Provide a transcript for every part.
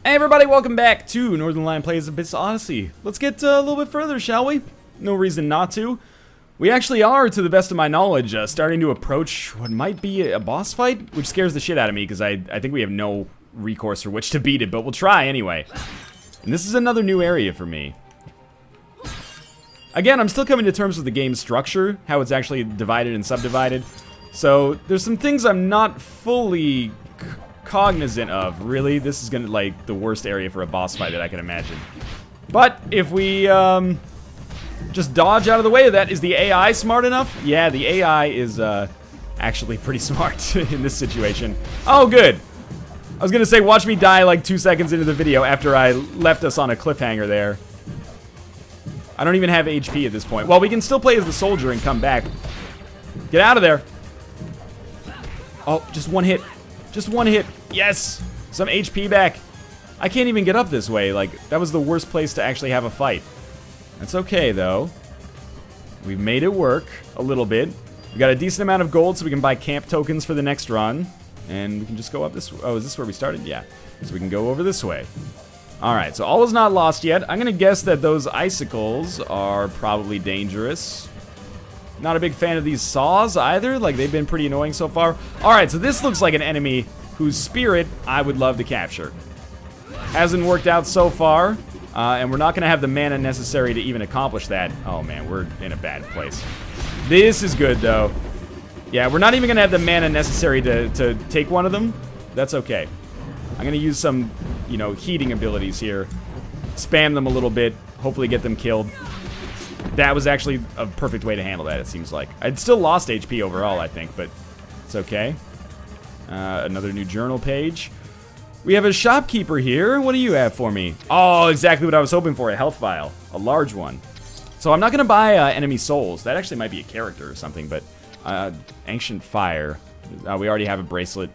Hey everybody, welcome back to Northernlion Plays Abyss Odyssey. Let's get a little bit further, shall we? No reason not to. We actually are, to the best of my knowledge, starting to approach what might be a boss fight, which scares the shit out of me because I think we have no recourse for which to beat it, but we'll try anyway. And this is another new area for me. Again, I'm still coming to terms with the game's structure, how it's actually divided and subdivided. So there's some things I'm not fully cognizant of. Really, this is gonna like the worst area for a boss fight that I can imagine. But if we just dodge out of the way of that, is the AI smart enough? Yeah, the AI is actually pretty smart in this situation. Oh, good. I was gonna say, watch me die like 2 seconds into the video after I left us on a cliffhanger there. I don't even have HP at this point. Well, we can still play as the soldier and come back. Get out of there. Oh, just one hit. Just one hit. Yes! Some HP back. I can't even get up this way. Like, that was the worst place to actually have a fight. That's okay, though. We've made it work a little bit. We got a decent amount of gold so we can buy camp tokens for the next run. And we can just go up this way. Oh, is this where we started? Yeah. So we can go over this way. Alright, so all is not lost yet. I'm gonna guess that those icicles are probably dangerous. Not a big fan of these saws either. Like, they've been pretty annoying so far. Alright, so this looks like an enemy whose spirit I would love to capture. Hasn't worked out so far, and we're not going to have the mana necessary to even accomplish that. Oh man, we're in a bad place. This is good, though. Yeah, we're not even going to have the mana necessary to take one of them. That's okay. I'm going to use some, you know, heating abilities here. Spam them a little bit, hopefully get them killed. That was actually a perfect way to handle that, it seems like. I'd still lost HP overall, I think, but it's okay. Another new journal page. We have a shopkeeper here. What do you have for me? Oh, exactly what I was hoping for, a health vial. A large one. So I'm not going to buy enemy souls. That actually might be a character or something, but ancient fire. We already have a bracelet.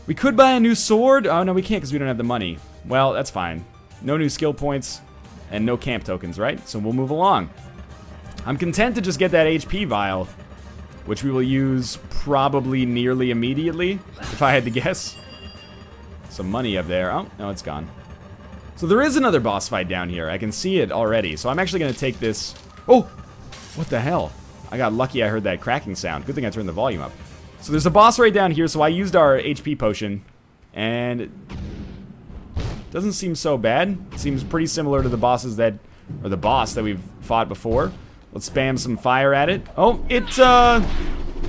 We could buy a new sword. Oh, no, we can't because we don't have the money. Well, that's fine. No new skill points. And no camp tokens, right? So we'll move along. I'm content to just get that HP vial, which we will use probably nearly immediately, if I had to guess. Some money up there. Oh, no, it's gone. So there is another boss fight down here. I can see it already. So I'm actually going to take this. Oh, what the hell? I got lucky I heard that cracking sound. Good thing I turned the volume up. So there's a boss right down here. So I used our HP potion, and doesn't seem so bad. Seems pretty similar to the bosses that, or the boss that we've fought before. Let's spam some fire at it. Oh, it does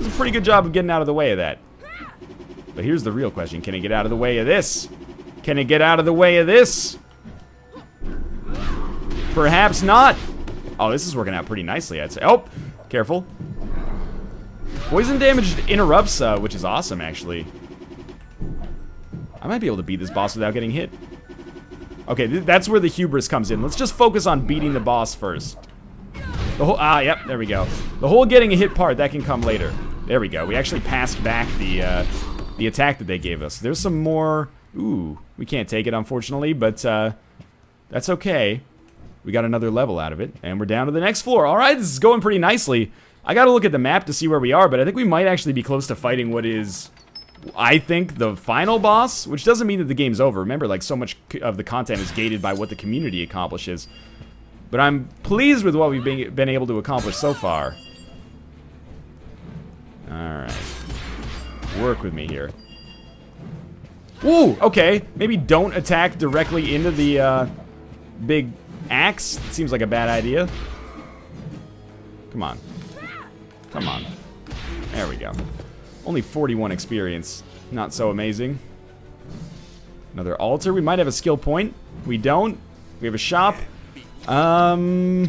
a pretty good job of getting out of the way of that. But here's the real question. Can it get out of the way of this? Can it get out of the way of this? Perhaps not. Oh, this is working out pretty nicely, I'd say. Oh, careful. Poison damage interrupts, which is awesome, actually. I might be able to beat this boss without getting hit. Okay, that's where the hubris comes in. Let's just focus on beating the boss first. The whole, yep, there we go. The whole getting a hit part, that can come later. There we go. We actually passed back the attack that they gave us. There's some more. Ooh, we can't take it, unfortunately, but that's okay. We got another level out of it, and we're down to the next floor. All right, this is going pretty nicely. I got to look at the map to see where we are, but I think we might actually be close to fighting what is, I think, the final boss, which doesn't mean that the game's over. Remember, like, so much of the content is gated by what the community accomplishes. But I'm pleased with what we've been able to accomplish so far. Alright. Work with me here. Ooh, okay. Maybe don't attack directly into the big axe. It seems like a bad idea. Come on. Come on. There we go. Only 41 experience. Not so amazing. Another altar. We might have a skill point. We don't. We have a shop. Well,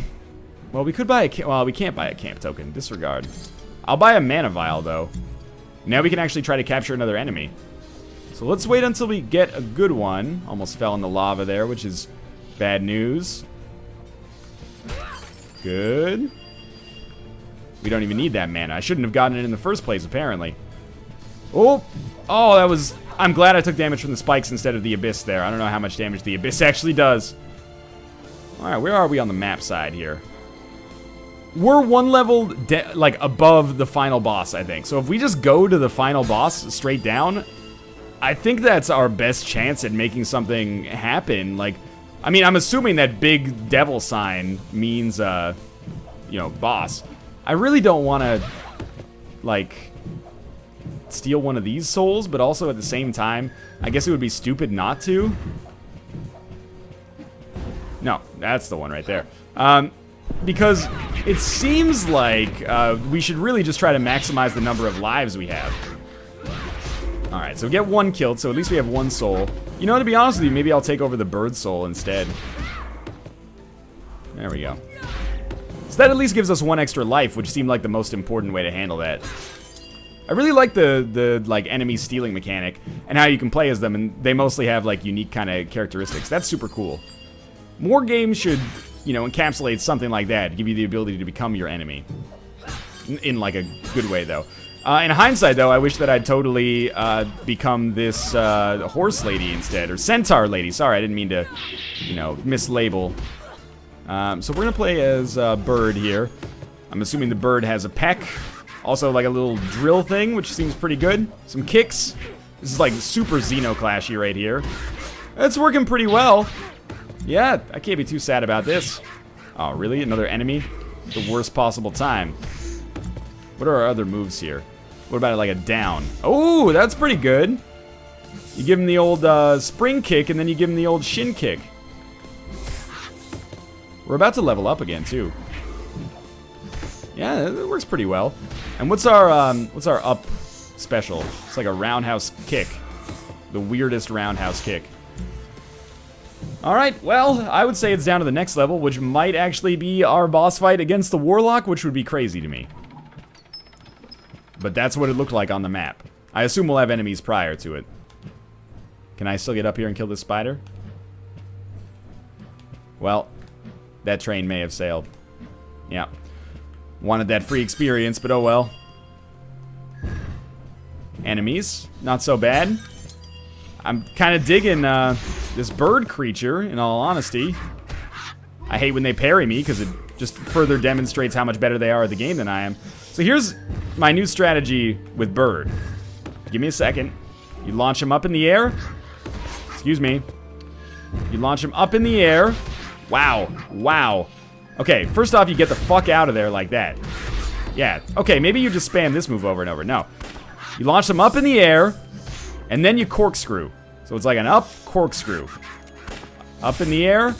we could buy a... Well, we can't buy a camp token. Disregard. I'll buy a mana vial, though. Now we can actually try to capture another enemy. So let's wait until we get a good one. Almost fell in the lava there, which is bad news. Good. We don't even need that mana. I shouldn't have gotten it in the first place, apparently. Oh! Oh, that was... I'm glad I took damage from the spikes instead of the abyss there. I don't know how much damage the abyss actually does. Alright, where are we on the map side here? We're one level, like, above the final boss, I think. So if we just go to the final boss straight down, I think that's our best chance at making something happen. Like, I mean, I'm assuming that big devil sign means, you know, boss. I really don't want to, like, steal one of these souls, but also at the same time, I guess it would be stupid not to. No, that's the one right there. Because it seems like we should really just try to maximize the number of lives we have. Alright, so we get one killed, so at least we have one soul. You know, to be honest with you, maybe I'll take over the bird soul instead. There we go. So that at least gives us one extra life, which seemed like the most important way to handle that. I really like the like enemy stealing mechanic and how you can play as them, and they mostly have like unique kind of characteristics. That's super cool. More games should, you know, encapsulate something like that, give you the ability to become your enemy. In like a good way, though. In hindsight, though, I wish that I'd totally become this horse lady instead, or centaur lady. Sorry, I didn't mean to, you know, mislabel. So we're gonna play as bird here. I'm assuming the bird has a peck. Also, like a little drill thing, which seems pretty good. Some kicks. This is like super Xenoclashy right here. It's working pretty well. Yeah, I can't be too sad about this. Oh, really? Another enemy? The worst possible time. What are our other moves here? What about like a down? Oh, that's pretty good. You give him the old spring kick, and then you give him the old shin kick. We're about to level up again, too. Yeah, it works pretty well. And what's our up special? It's like a roundhouse kick. The weirdest roundhouse kick. Alright, well, I would say it's down to the next level, which might actually be our boss fight against the warlock, which would be crazy to me. But that's what it looked like on the map. I assume we'll have enemies prior to it. Can I still get up here and kill this spider? Well, that train may have sailed. Yeah. Wanted that free experience, but oh well. Enemies, not so bad. I'm kind of digging this bird creature, in all honesty. I hate when they parry me, because it just further demonstrates how much better they are at the game than I am. So here's my new strategy with bird. Give me a second. You launch him up in the air. Excuse me. You launch him up in the air. Wow. Wow. Okay, first off, you get the fuck out of there like that. Yeah, okay, maybe you just spam this move over and over. No. You launch them up in the air, and then you corkscrew. So it's like an up corkscrew. Up in the air.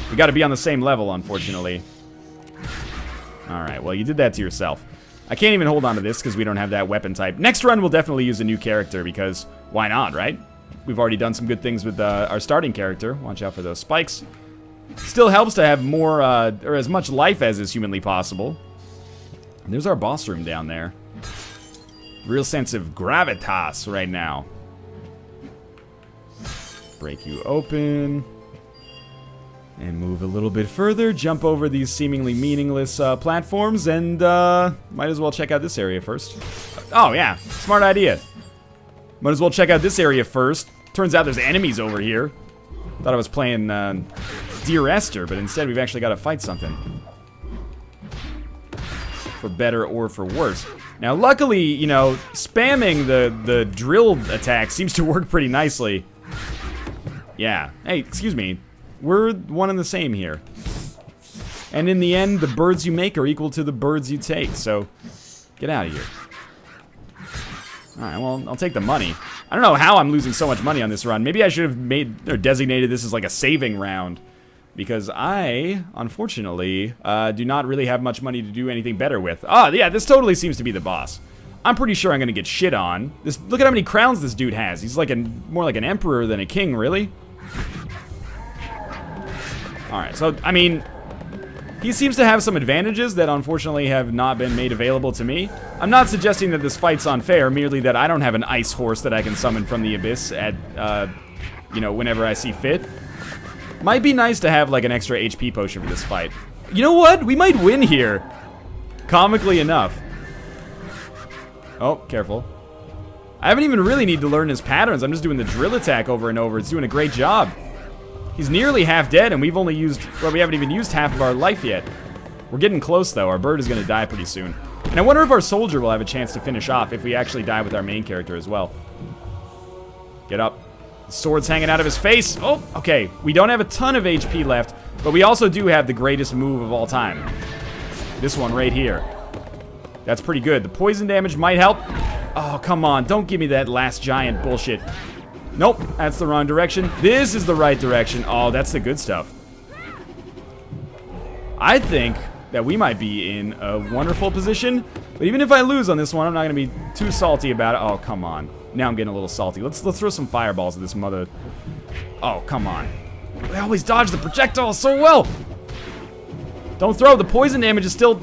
We gotta be on the same level, unfortunately. Alright, well, you did that to yourself. I can't even hold on to this because we don't have that weapon type. Next run, we'll definitely use a new character because why not, right? We've already done some good things with our starting character. Watch out for those spikes. Still helps to have more, or as much life as is humanly possible. And there's our boss room down there. Real sense of gravitas right now. Break you open. And move a little bit further. Jump over these seemingly meaningless platforms. And might as well check out this area first. Oh, yeah. Smart idea. Might as well check out this area first. Turns out there's enemies over here. Thought I was playing Dear Esther, but instead we've actually got to fight something. For better or for worse. Now, luckily, you know, spamming the drill attack seems to work pretty nicely. Yeah. Hey, excuse me. We're one and the same here. And in the end, the birds you make are equal to the birds you take, so get out of here. Alright, well, I'll take the money. I don't know how I'm losing so much money on this run. Maybe I should have made or designated this as like a saving round. Because I, unfortunately, do not really have much money to do anything better with. Ah, yeah, this totally seems to be the boss. I'm pretty sure I'm gonna get shit on. Look at how many crowns this dude has. He's like more like an emperor than a king, really. Alright, so, I mean, he seems to have some advantages that unfortunately have not been made available to me. I'm not suggesting that this fight's unfair, merely that I don't have an ice horse that I can summon from the abyss at, you know, whenever I see fit. Might be nice to have, like, an extra HP potion for this fight. You know what? We might win here. Comically enough. Oh, careful. I haven't even really need to learn his patterns. I'm just doing the drill attack over and over. It's doing a great job. He's nearly half dead, and we've only used... Well, we haven't even used half of our life yet. We're getting close, though. Our bird is going to die pretty soon. And I wonder if our soldier will have a chance to finish off if we actually die with our main character as well. Get up. The sword's hanging out of his face. Oh, okay. We don't have a ton of HP left, but we also do have the greatest move of all time. This one right here. That's pretty good. The poison damage might help. Oh, come on. Don't give me that last giant bullshit. Nope, that's the wrong direction. This is the right direction. Oh, that's the good stuff. I think that we might be in a wonderful position, but even if I lose on this one, I'm not going to be too salty about it. Oh, come on. Now I'm getting a little salty. Let's throw some fireballs at this mother. Oh, come on. They always dodge the projectiles so well. Don't throw. The poison damage is still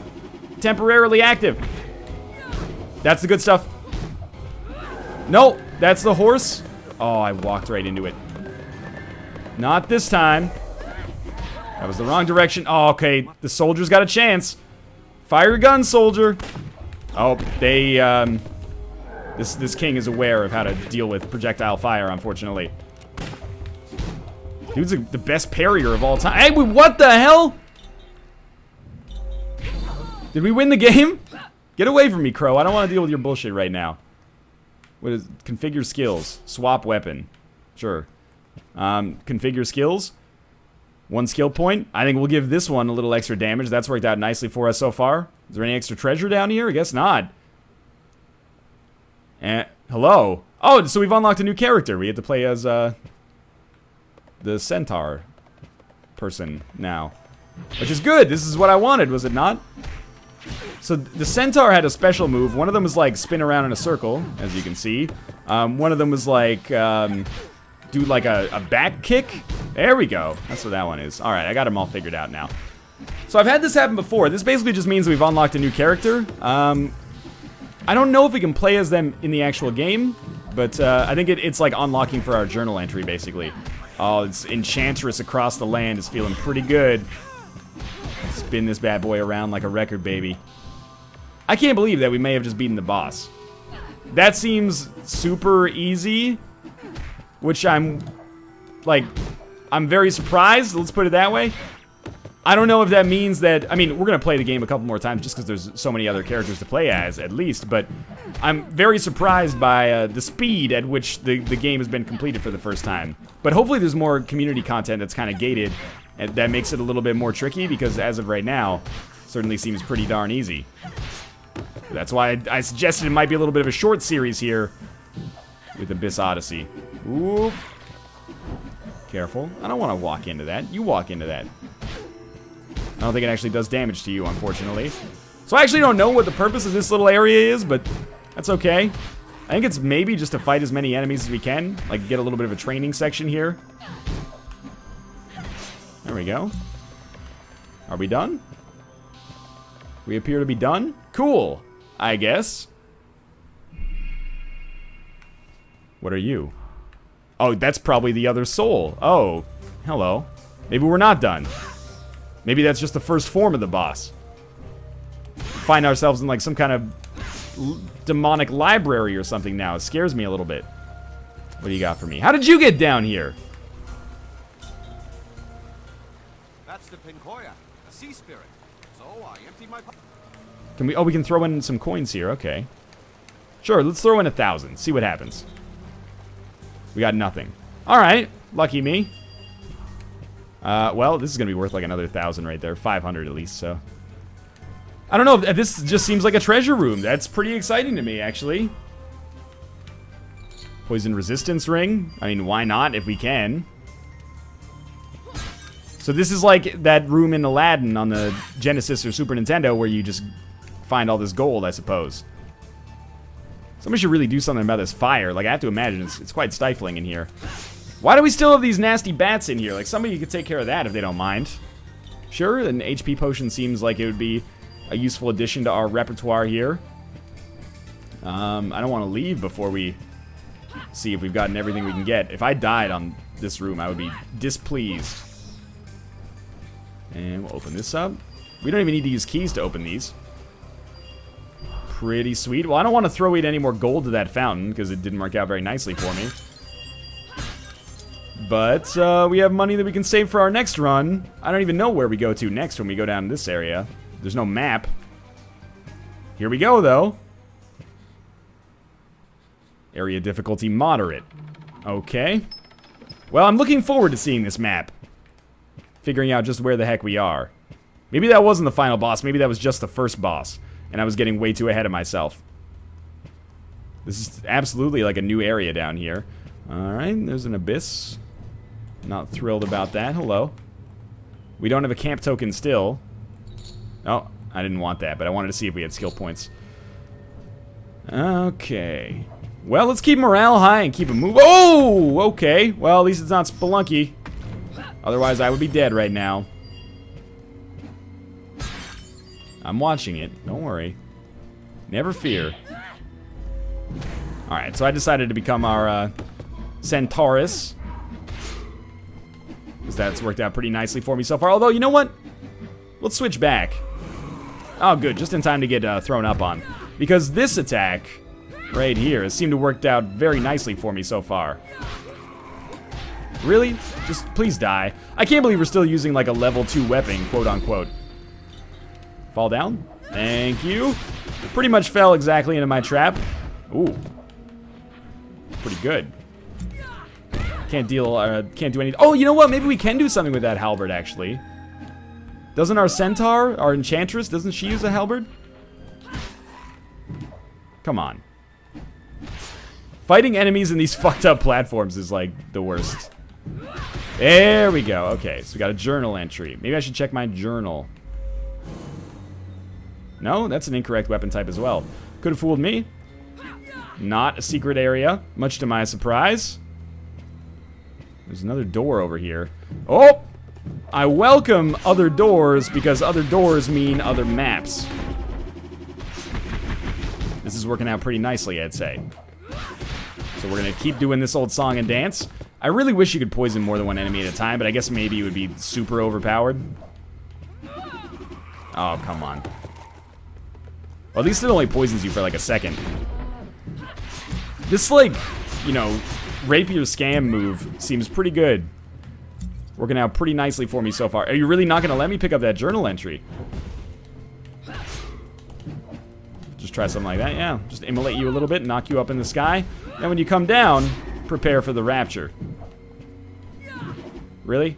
temporarily active. That's the good stuff. No, that's the horse. Oh, I walked right into it. Not this time. That was the wrong direction. Oh, okay. The soldier's got a chance. Fire your gun, soldier. Oh, they, This king is aware of how to deal with projectile fire, unfortunately. Dude's the best parrier of all time. Hey, what the hell? Did we win the game? Get away from me, Crow. I don't want to deal with your bullshit right now. What is configure skills? Swap weapon. Sure. Configure skills. 1 skill point. I think we'll give this one a little extra damage. That's worked out nicely for us so far. Is there any extra treasure down here? I guess not. Hello. Oh, so we've unlocked a new character. We get to play as the centaur person now, which is good. This is what I wanted, was it not? So the centaur had a special move. One of them was like spin around in a circle, as you can see. One of them was like do like a back kick. There we go. That's what that one is. All right, I got them all figured out now. So I've had this happen before. This basically just means we've unlocked a new character. I don't know if we can play as them in the actual game, but I think it's like unlocking for our journal entry, basically. Oh, it's Enchantress across the land is feeling pretty good. Spin this bad boy around like a record, baby. I can't believe that we may have just beaten the boss. That seems super easy, which I'm very surprised, let's put it that way. I don't know if that means that, I mean, we're going to play the game a couple more times just because there's so many other characters to play as, at least, but I'm very surprised by the speed at which the game has been completed for the first time. But hopefully there's more community content that's kind of gated, and that makes it a little bit more tricky, because as of right now, it certainly seems pretty darn easy. That's why I suggested it might be a little bit of a short series here with Abyss Odyssey. Ooh. Careful. I don't want to walk into that. You walk into that. I don't think it actually does damage to you, unfortunately. So I actually don't know what the purpose of this little area is, but that's okay. I think it's maybe just to fight as many enemies as we can. Like, get a little bit of a training section here. There we go. Are we done? We appear to be done? Cool, I guess. What are you? Oh, that's probably the other soul. Oh, hello. Maybe we're not done. Maybe that's just the first form of the boss. Find ourselves in like some kind of demonic library or something now. It scares me a little bit. What do you got for me? How did you get down here? That's the Pincoya, a sea spirit. So I emptied my pocket. Can we? Oh, we can throw in some coins here. Okay. Sure, let's throw in 1,000. See what happens. We got nothing. All right, lucky me. Well, this is gonna be worth like another 1,000 right there, 500 at least. So, I don't know. This just seems like a treasure room. That's pretty exciting to me, actually. Poison resistance ring. I mean, why not if we can? So this is like that room in Aladdin on the Genesis or Super Nintendo where you just find all this gold, I suppose. Somebody should really do something about this fire. Like, I have to imagine it's quite stifling in here. Why do we still have these nasty bats in here? Like, somebody could take care of that if they don't mind. Sure, an HP potion seems like it would be a useful addition to our repertoire here. I don't want to leave before we see if we've gotten everything we can get. If I died on this room, I would be displeased. And we'll open this up. We don't even need to use keys to open these. Pretty sweet. Well, I don't want to throw in any more gold to that fountain because it didn't work out very nicely for me. But we have money that we can save for our next run. I don't even know where we go to next when we go down this area. There's no map. Here we go, though. Area difficulty moderate. Okay. Well, I'm looking forward to seeing this map. Figuring out just where the heck we are. Maybe that wasn't the final boss. Maybe that was just the first boss. And I was getting way too ahead of myself. This is absolutely like a new area down here. Alright, there's an abyss. Not thrilled about that. Hello. We don't have a camp token still. Oh, I didn't want that, but I wanted to see if we had skill points. Okay. Well, let's keep morale high and keep it moving. Oh, okay. Well, at least it's not Spelunky. Otherwise, I would be dead right now. I'm watching it. Don't worry. Never fear. Alright, so I decided to become our Centaurus. Because that's worked out pretty nicely for me so far. Although, you know what? Let's switch back. Oh, good. Just in time to get thrown up on. Because this attack right here has seemed to work out very nicely for me so far. Really? Just please die. I can't believe we're still using like a level 2 weapon, quote unquote. Fall down. Thank you. Pretty much fell exactly into my trap. Ooh. Pretty good. Can't do anything. Oh, you know what? Maybe we can do something with that halberd, actually. Doesn't our centaur, our enchantress, doesn't she use a halberd? Come on. Fighting enemies in these fucked up platforms is like the worst. There we go. Okay, so we got a journal entry. Maybe I should check my journal. No, that's an incorrect weapon type as well. Could have fooled me. Not a secret area, much to my surprise. There's another door over here. Oh! I welcome other doors because other doors mean other maps. This is working out pretty nicely, I'd say. So we're gonna keep doing this old song and dance. I really wish you could poison more than one enemy at a time, but I guess maybe it would be super overpowered. Oh, come on. Well, at least it only poisons you for like a second. This, like, you know, rapier scam move seems pretty good. Working out pretty nicely for me so far. Are you really not going to let me pick up that journal entry? Just try something like that, yeah. Just immolate you a little bit, knock you up in the sky. And when you come down, prepare for the rapture. Really?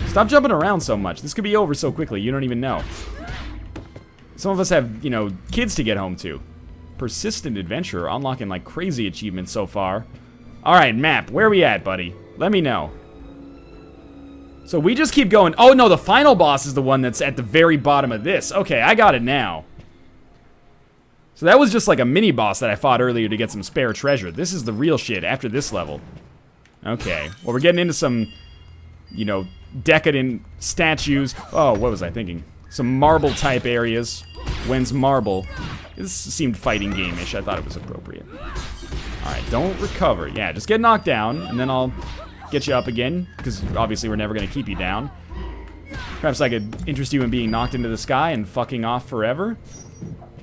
Stop jumping around so much. This could be over so quickly, you don't even know. Some of us have, you know, kids to get home to. Persistent adventurer, unlocking like crazy achievements so far. Alright, map, where are we at, buddy? Let me know. So we just keep going. Oh no, the final boss is the one that's at the very bottom of this. Okay, I got it now. So that was just like a mini boss that I fought earlier to get some spare treasure. This is the real shit after this level. Okay, well we're getting into some, you know, decadent statues. Oh, what was I thinking? Some marble type areas. When's marble? This seemed fighting game-ish. I thought it was appropriate. Alright, don't recover. Yeah, just get knocked down, and then I'll get you up again, because obviously we're never going to keep you down. Perhaps I could interest you in being knocked into the sky and fucking off forever.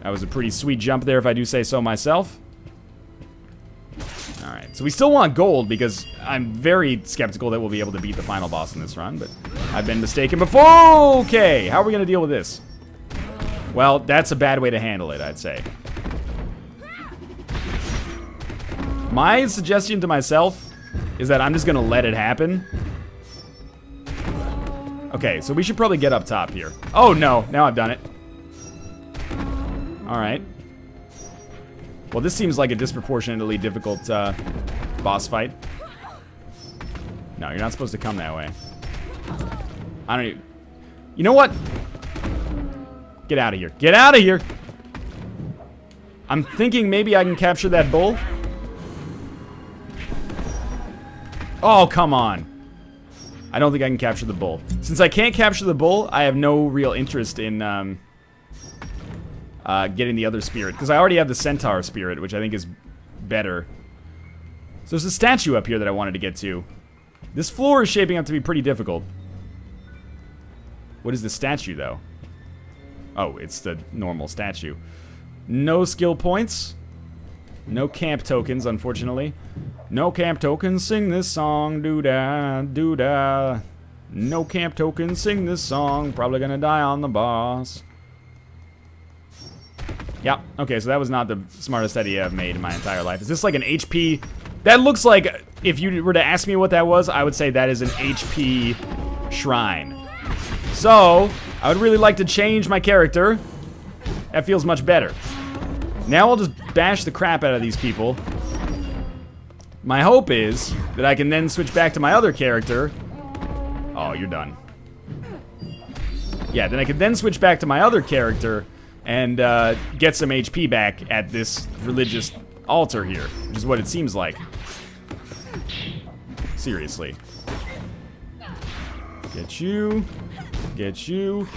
That was a pretty sweet jump there, if I do say so myself. Alright, so we still want gold, because I'm very skeptical that we'll be able to beat the final boss in this run, but I've been mistaken before. Okay, how are we going to deal with this? Well, that's a bad way to handle it, I'd say. My suggestion to myself is that I'm just gonna let it happen. Okay, so we should probably get up top here. Oh no, now I've done it. Alright. Well, this seems like a disproportionately difficult boss fight. No, you're not supposed to come that way. I don't even... You know what? Get out of here. Get out of here! I'm thinking maybe I can capture that bull. Oh, come on. I don't think I can capture the bull. Since I can't capture the bull, I have no real interest in getting the other spirit. Because I already have the centaur spirit, which I think is better. So there's a statue up here that I wanted to get to. This floor is shaping up to be pretty difficult. What is the statue, though? Oh, it's the normal statue. No skill points. No camp tokens, unfortunately. No camp tokens, sing this song, doo-da, doo-da. No camp tokens, sing this song, probably gonna die on the boss. Yeah, okay, so that was not the smartest idea I've made in my entire life. Is this like an HP That looks like, if you were to ask me what that was, I would say that is an HP shrine. So, I would really like to change my character. That feels much better. Now I'll just bash the crap out of these people. My hope is that I can then switch back to my other character. Oh, you're done. Yeah, then I can then switch back to my other character and get some HP back at this religious altar here, which is what it seems like. Seriously. Get you. Get you.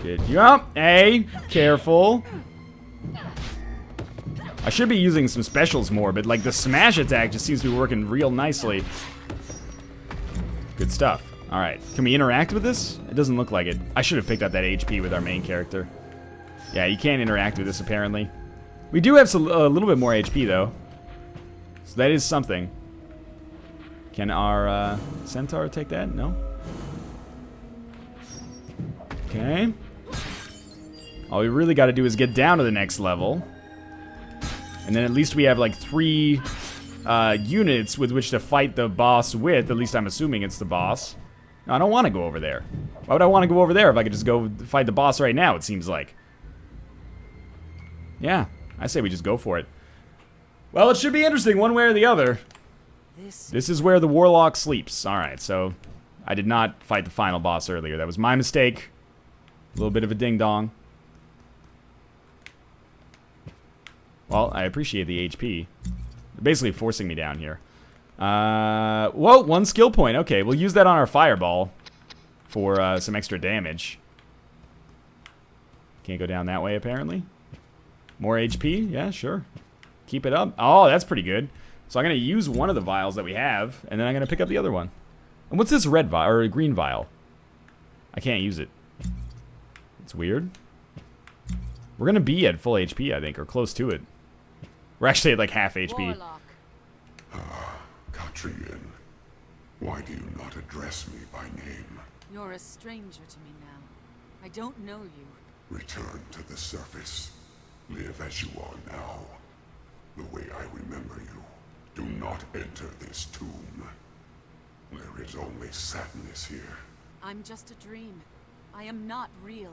Get you up. Hey, careful. I should be using some specials more, but like the smash attack just seems to be working real nicely. Good stuff. All right, can we interact with this? It doesn't look like it. I should have picked up that HP with our main character. Yeah, you can't interact with this apparently. We do have a little bit more HP though. So that is something. Can our centaur take that? No? Okay. All we really got to do is get down to the next level. And then at least we have like 3 units with which to fight the boss with. At least I'm assuming it's the boss. No, I don't want to go over there. Why would I want to go over there if I could just go fight the boss right now, it seems like. Yeah, I say we just go for it. Well, it should be interesting one way or the other. This is where the warlock sleeps. Alright, so I did not fight the final boss earlier. That was my mistake. A little bit of a ding-dong. Well, I appreciate the HP. They're basically forcing me down here. Whoa, 1 skill point. Okay, we'll use that on our fireball for some extra damage. Can't go down that way, apparently. More HP? Yeah, sure. Keep it up. Oh, that's pretty good. So I'm going to use one of the vials that we have, and then I'm going to pick up the other one. And what's this red vial, or green vial? I can't use it. It's weird. We're going to be at full HP, I think, or close to it. We're actually at like half HP. Warlock. Katrian, why do you not address me by name? You're a stranger to me now. I don't know you. Return to the surface. Live as you are now. The way I remember you. Do not enter this tomb. There is only sadness here. I'm just a dream. I am not real.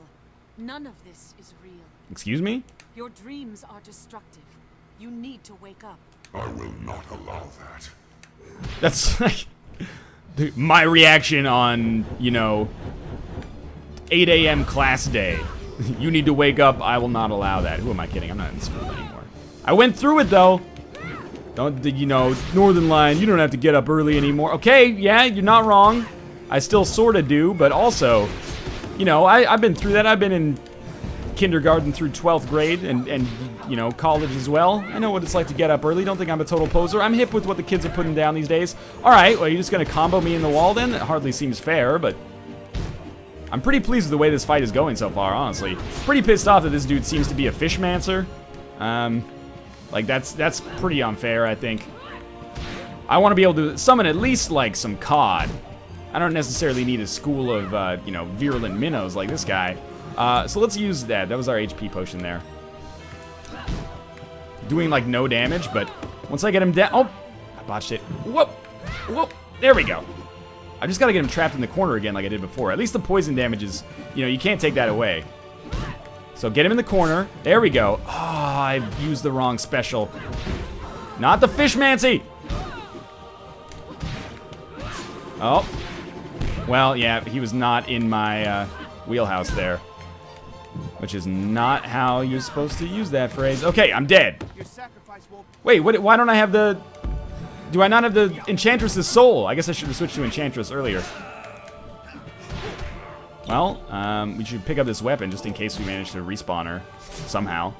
None of this is real. Excuse me? Your dreams are destructive. You need to wake up. I will not allow that. That's like my reaction on, you know, 8 a.m. class day. You need to wake up. I will not allow that. Who am I kidding? I'm not in school anymore. I went through it though. Don't, you know, Northernlion, you don't have to get up early anymore. Okay, yeah, you're not wrong. I still sort of do, but also, you know, I've been through that. I've been in kindergarten through 12th grade and you know, college as well. I know what it's like to get up early. Don't think I'm a total poser. I'm hip with what the kids are putting down these days. All right, well, you're just going to combo me in the wall then? That hardly seems fair, but I'm pretty pleased with the way this fight is going so far, honestly. Pretty pissed off that this dude seems to be a fishmancer. Like, that's pretty unfair, I think. I want to be able to summon at least, like, some cod. I don't necessarily need a school of, you know, virulent minnows like this guy. So let's use that. That was our HP potion there. Doing, like, no damage, but once I get him down... Oh! I botched it. Whoop! Whoop! There we go. I just gotta get him trapped in the corner again like I did before. At least the poison damage is... You know, you can't take that away. So get him in the corner. There we go. Oh, I used the wrong special. Not the fishmancy! Oh. Well, yeah, he was not in my wheelhouse there. Which is not how you're supposed to use that phrase. Okay, I'm dead. Wait, what, why don't I have the... Do I not have the Enchantress's soul? I guess I should have switched to Enchantress earlier. Well, we should pick up this weapon just in case we manage to respawn her somehow.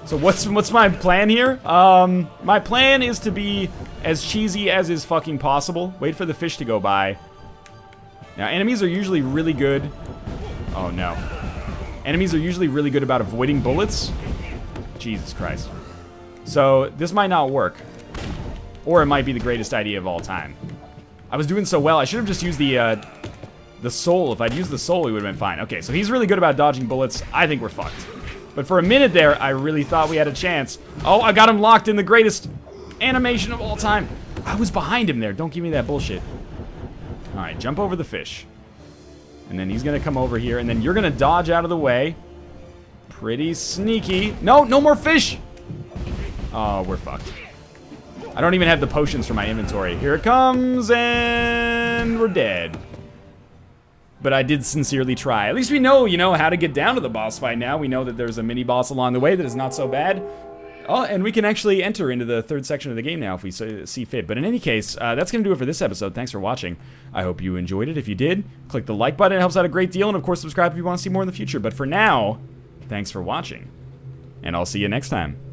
So what's my plan here? My plan is to be as cheesy as is fucking possible. Wait for the fish to go by. Now, enemies are usually really good. Oh, no. Enemies are usually really good about avoiding bullets. Jesus Christ. So, this might not work. Or it might be the greatest idea of all time. I was doing so well, I should have just used the soul. If I'd used the soul, we would have been fine. Okay, so he's really good about dodging bullets. I think we're fucked. But for a minute there, I really thought we had a chance. Oh, I got him locked in the greatest animation of all time. I was behind him there. Don't give me that bullshit. All right, jump over the fish. And then he's going to come over here, and then you're going to dodge out of the way. Pretty sneaky. No, no more fish. Oh, we're fucked. I don't even have the potions for my inventory. Here it comes, and we're dead. But I did sincerely try. At least we know, you know, how to get down to the boss fight now. We know that there's a mini-boss along the way that is not so bad. Oh, and we can actually enter into the third section of the game now if we see fit. But in any case, that's going to do it for this episode. Thanks for watching. I hope you enjoyed it. If you did, click the like button. It helps out a great deal. And, of course, subscribe if you want to see more in the future. But for now, thanks for watching. And I'll see you next time.